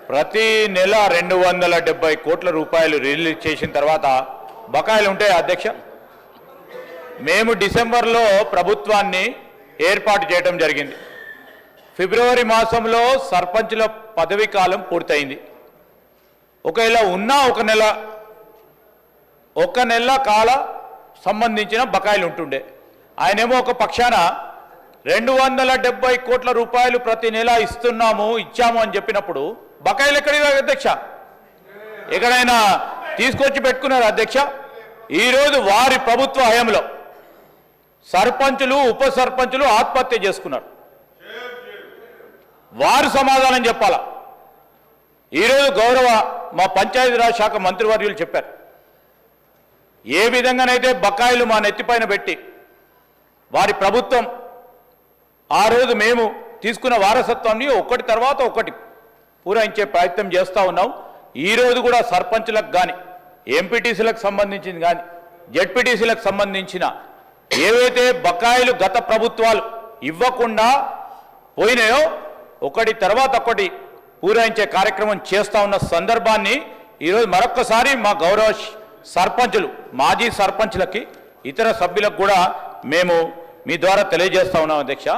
ప్రతి నెల 270 కోట్ల రూపాయలు రిలీజ్ చేసిన తర్వాత బకాయిలు ఉంటాయి అధ్యక్ష. మేము డిసెంబర్లో ప్రభుత్వాన్ని ఏర్పాటు చేయడం జరిగింది. ఫిబ్రవరి మాసంలో సర్పంచుల పదవీ కాలం పూర్తయింది. ఒకవేళ ఉన్నా ఒక నెల కాల సంబంధించిన బకాయిలు ఉంటుండే. ఆయనేమో ఒక పక్షాన 270 కోట్ల రూపాయలు ప్రతి నెల ఇచ్చాము అని చెప్పినప్పుడు బకాయిలు ఎక్కడివి అధ్యక్ష? ఎక్కడైనా తీసుకొచ్చి పెట్టుకున్నారు అధ్యక్ష? ఈరోజు వారి ప్రభుత్వ హయాంలో సర్పంచులు ఉప సర్పంచులు ఆత్మహత్య చేసుకున్నారు. వారు సమాధానం చెప్పాలా? ఈరోజు గౌరవ మా పంచాయతీరాజ్ శాఖ మంత్రివర్యులు చెప్పారు, ఏ విధంగానైతే బకాయిలు మా నెత్తిపైన పెట్టి వారి ప్రభుత్వం ఆ రోజు మేము తీసుకున్న వారసత్వాన్ని ఒకటి తర్వాత ఒకటి పూరించే ప్రయత్నం చేస్తూ ఉన్నాం. ఈరోజు కూడా సర్పంచులకు కానీ ఎంపీటీసీలకు సంబంధించింది కానీ జెడ్పీటీసీలకు సంబంధించిన ఏవైతే బకాయిలు గత ప్రభుత్వాలు ఇవ్వకుండా పోయినాయో ఒకటి తర్వాత ఒకటి పూరించే కార్యక్రమం చేస్తూ ఉన్న సందర్భాన్ని ఈరోజు మరొక్కసారి మా గౌరవ సర్పంచులు మాజీ సర్పంచులకి ఇతర సభ్యులకు కూడా మేము మీ ద్వారా తెలియజేస్తా ఉన్నాం అధ్యక్ష.